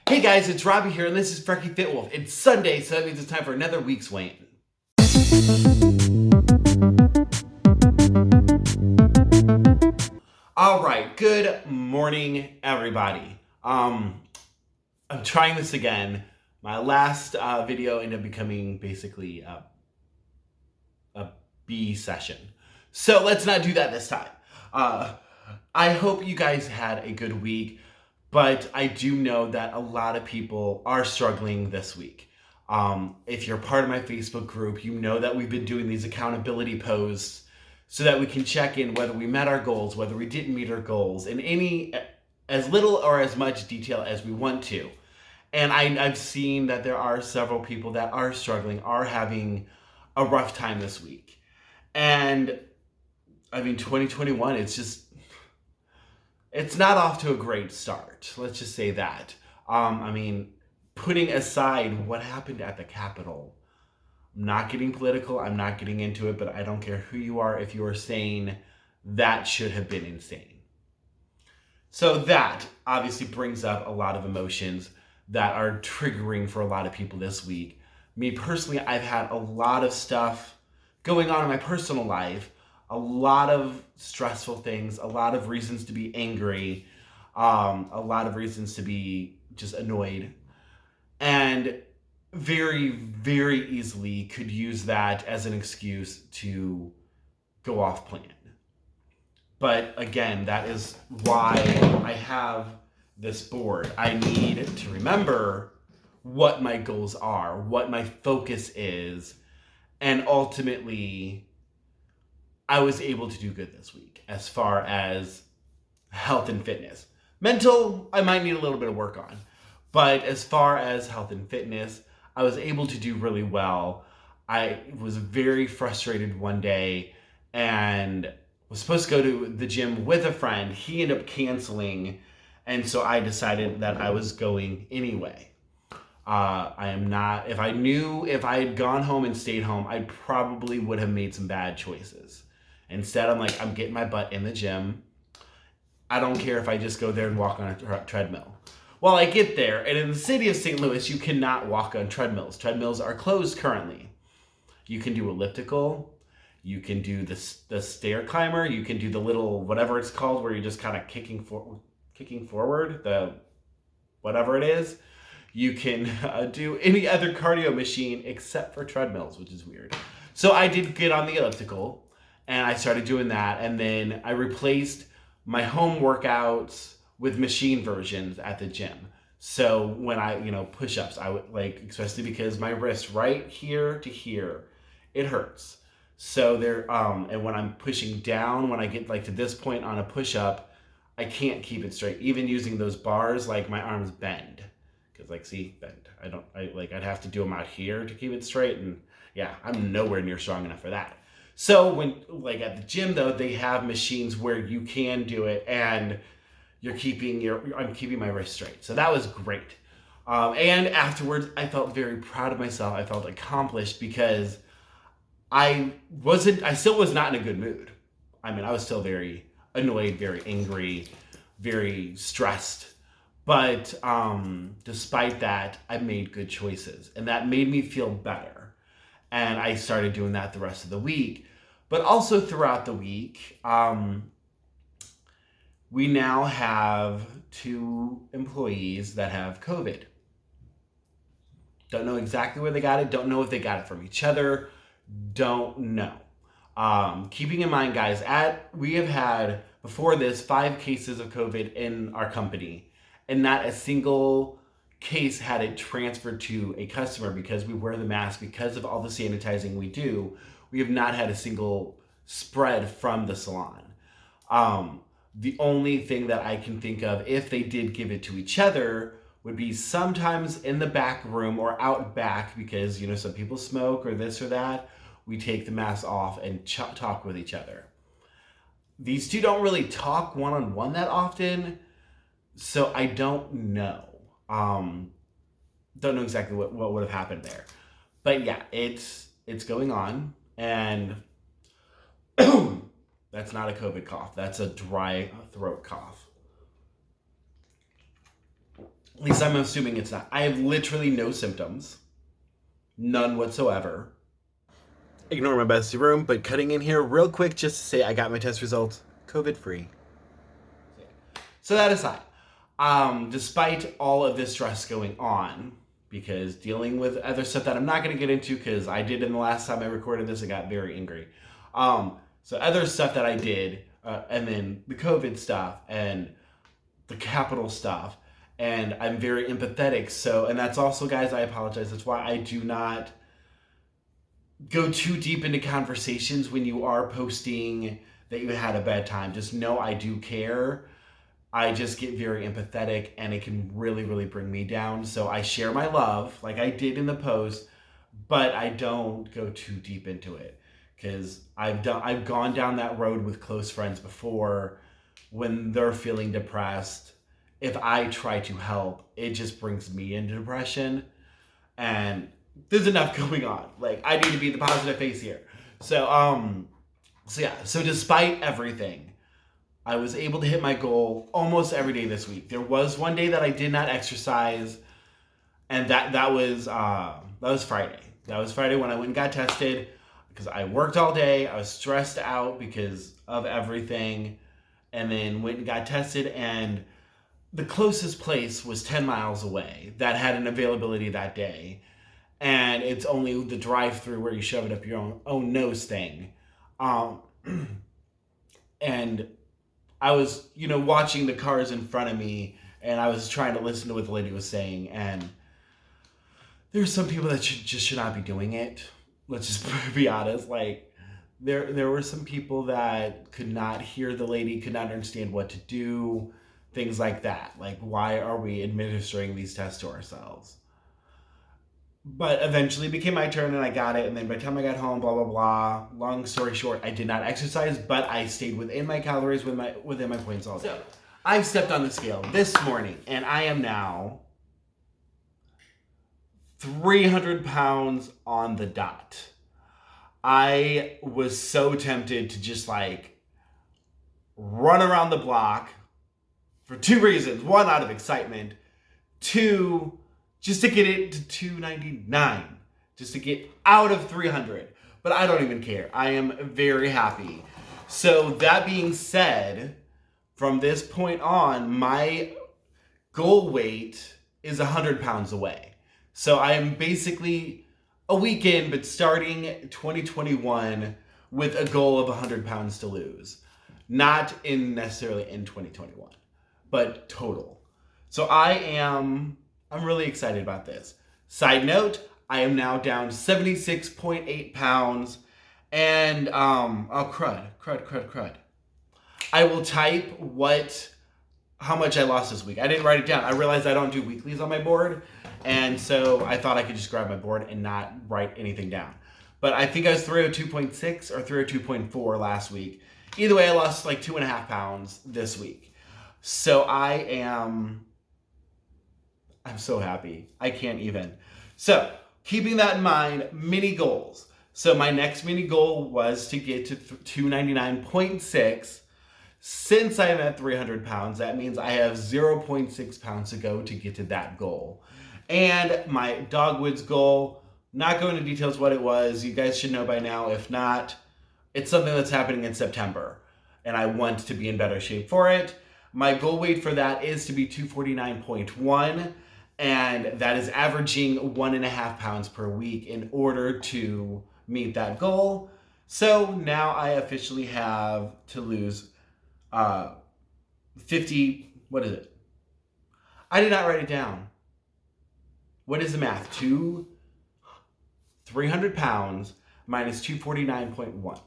Hey guys, it's Robbie here, and this is FrekiFitWolf. It's Sunday, so that means it's time for another week's weigh-in. All right, good morning, everybody. I'm trying this again. My last video ended up becoming basically a B session. So let's not do that this time. I hope you guys had a good week, but I do know that a lot of people are struggling this week. If you're part of my Facebook group, you know that we've been doing these accountability posts so that we can check in whether we met our goals, whether we didn't meet our goals, in any, as little or as much detail as we want to. And I've seen that there are several people that are struggling, are having a rough time this week. And I mean, 2021, it's not off to a great start. Let's just say that. I mean, putting aside what happened at the Capitol, I'm not getting political, I'm not getting into it, but I don't care who you are if you are saying that should have been insane. So that obviously brings up a lot of emotions that are triggering for a lot of people this week. Me personally, I've had a lot of stuff going on in my personal life, a lot of stressful things, a lot of reasons to be angry, a lot of reasons to be just annoyed, and very, very easily could use that as an excuse to go off plan. But again, that is why I have this board. I need to remember what my goals are, what my focus is, and ultimately, I was able to do good this week as far as health and fitness. Mental, I might need a little bit of work on. But as far as health and fitness, I was able to do really well. I was very frustrated one day and was supposed to go to the gym with a friend. He ended up canceling, and so I decided that I was going anyway. I am not, if I had gone home and stayed home, I probably would have made some bad choices. Instead, I'm getting my butt in the gym. I don't care if I just go there and walk on a treadmill. Well, I get there, and in the city of St. Louis, you cannot walk on treadmills. Treadmills are closed currently. You can do elliptical, you can do the stair climber, you can do the little, whatever it's called, where you're just kind of kicking forward, the whatever it is. You can do any other cardio machine except for treadmills, which is weird. So I did get on the elliptical, and I started doing that, and then I replaced my home workouts with machine versions at the gym. So when I, push-ups, I would especially because my wrist right here to here, it hurts. So and when I'm pushing down, when I get to this point on a push-up, I can't keep it straight. Even using those bars, my arms bend. Because see, bend. I'd have to do them out here to keep it straight. And yeah, I'm nowhere near strong enough for that. So when, at the gym though, they have machines where you can do it and I'm keeping my wrist straight. So that was great. And afterwards, I felt very proud of myself. I felt accomplished because I still was not in a good mood. I mean, I was still very annoyed, very angry, very stressed. But despite that, I made good choices. And that made me feel better. And I started doing that the rest of the week. But also throughout the week, we now have 2 employees that have COVID. Don't know exactly where they got it. Don't know if they got it from each other. Don't know. Keeping in mind, guys, we have had, before this, 5 cases of COVID in our company. And not a single case had it transferred to a customer because we wear the mask, because of all the sanitizing we do. We have not had a single spread from the salon. The only thing that I can think of, if they did give it to each other, would be sometimes in the back room or out back, because, some people smoke or this or that. We take the mask off and talk with each other. These 2 don't really talk one-on-one that often, so I don't know. Don't know exactly what would have happened there. But yeah, it's going on, and that's not a COVID cough. That's a dry throat cough. least I'm assuming it's not. I have literally no symptoms. None whatsoever. Ignore my bestie room, but cutting in here real quick just to say I got my test results COVID-free. So that aside, despite all of this stress going on, because dealing with other stuff that I'm not going to get into because I did in the last time I recorded this, I got very angry. So other stuff that I did, and then the COVID stuff and the capital stuff, and I'm very empathetic. So, and that's also, guys, I apologize. That's why I do not go too deep into conversations when you are posting that you had a bad time. Just know I do care. I just get very empathetic and it can really, really bring me down. So I share my love like I did in the post, but I don't go too deep into it because I've gone down that road with close friends before when they're feeling depressed. If I try to help, it just brings me into depression, and there's enough going on. Like, I need to be the positive face here. So despite everything, I was able to hit my goal almost every day this week. There was one day that I did not exercise, and that was Friday. That was Friday when I went and got tested because I worked all day. I was stressed out because of everything, and then went and got tested, and the closest place was 10 miles away that had an availability that day. And it's only the drive-through where you shove it up your own nose thing. And I was, watching the cars in front of me, and I was trying to listen to what the lady was saying. And there's some people that should not be doing it. Let's just be honest. Like, there were some people that could not hear the lady, could not understand what to do, things like that. Like, why are we administering these tests to ourselves? But eventually it became my turn and I got it. And then by the time I got home, blah, blah, blah. Long story short, I did not exercise, but I stayed within my calories, within my points all day. So I stepped on the scale this morning and I am now 300 pounds on the dot. I was so tempted to just run around the block for two reasons. One, out of excitement. Two, just to get it to 299, just to get out of 300. But I don't even care. I am very happy. So that being said, from this point on, my goal weight is 100 pounds away. So I am basically a week in, but starting 2021 with a goal of 100 pounds to lose. Not necessarily in 2021, but total. So I'm really excited about this. Side note, I am now down 76.8 pounds. And, crud. I will type how much I lost this week. I didn't write it down. I realized I don't do weeklies on my board. And so I thought I could just grab my board and not write anything down. But I think I was 302.6 or 302.4 last week. Either way, I lost 2.5 pounds this week. So I'm so happy. I can't even. So, keeping that in mind, mini goals. So my next mini goal was to get to 299.6. Since I'm at 300 pounds, that means I have 0.6 pounds to go to get to that goal. And my Dogwoods goal, not going into details what it was. You guys should know by now. If not, it's something that's happening in September. And I want to be in better shape for it. My goal weight for that is to be 249.1. And that is averaging 1.5 pounds per week in order to meet that goal. So now I officially have to lose 50, what is it? I did not write it down. What is the math? 300 pounds minus 249.1. Is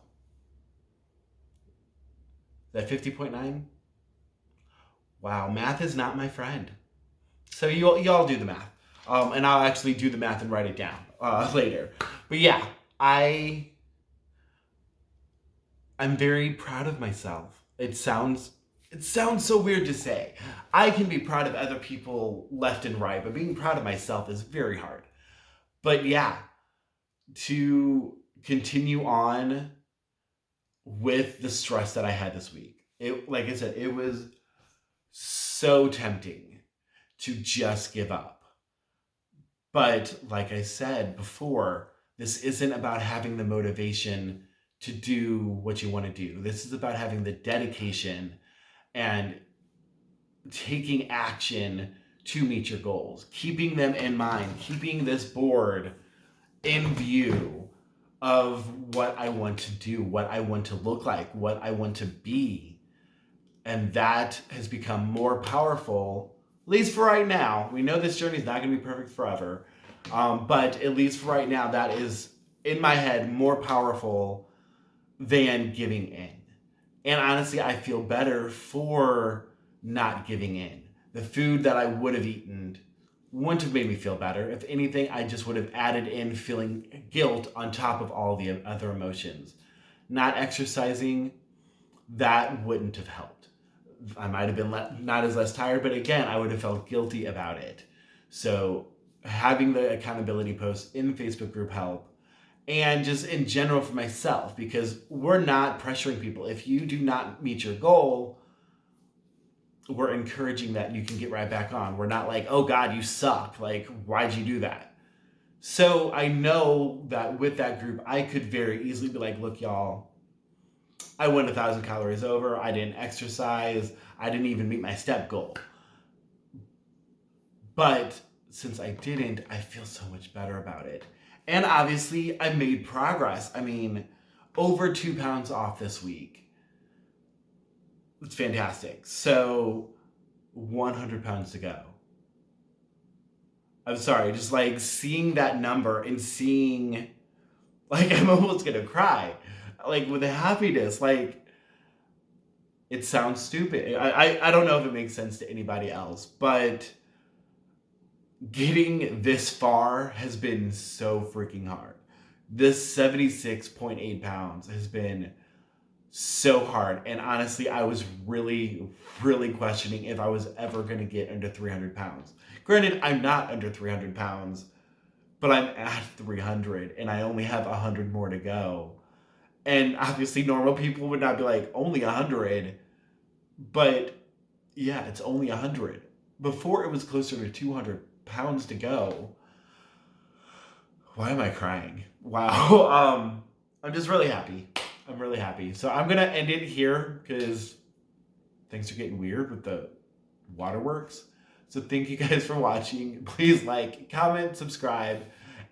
that 50.9? Wow, math is not my friend. So y'all do the math. And I'll actually do the math and write it down later. But yeah, I'm very proud of myself. It sounds so weird to say. I can be proud of other people left and right, but being proud of myself is very hard. But yeah, to continue on with the stress that I had this week. Like I said, it was so tempting to just give up. But like I said before, this isn't about having the motivation to do what you want to do. This is about having the dedication and taking action to meet your goals, keeping them in mind, keeping this board in view of what I want to do, what I want to look like, what I want to be. And that has become more powerful, at least for right now. We know this journey is not going to be perfect forever, but at least for right now, that is, in my head, more powerful than giving in. And honestly, I feel better for not giving in. The food that I would have eaten wouldn't have made me feel better. If anything, I just would have added in feeling guilt on top of all the other emotions. Not exercising, that wouldn't have helped. I might have been not as less tired, but again, I would have felt guilty about it. So having the accountability posts in the Facebook group help, and just in general for myself, because we're not pressuring people. If you do not meet your goal, we're encouraging that you can get right back on. We're not like, oh God, you suck. Like, why'd you do that? So I know that with that group, I could very easily be like, look, y'all, I went 1,000 calories over. I didn't exercise. I didn't even meet my step goal. But since I didn't, I feel so much better about it. And obviously, I made progress. I mean, over 2 pounds off this week. It's fantastic. So 100 pounds to go. I'm sorry, just like seeing that number and seeing, like, I'm almost gonna cry. Like, with the happiness, like, it sounds stupid. I don't know if it makes sense to anybody else, but getting this far has been so freaking hard. This 76.8 pounds has been so hard. And honestly, I was really, really questioning if I was ever going to get under 300 pounds. Granted, I'm not under 300 pounds, but I'm at 300 and I only have 100 more to go. And obviously normal people would not be like, only 100. But yeah, it's only 100. Before it was closer to 200 pounds to go. Why am I crying? Wow. I'm just really happy. I'm really happy. So I'm going to end it here because things are getting weird with the waterworks. So thank you guys for watching. Please like, comment, subscribe,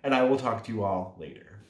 and I will talk to you all later.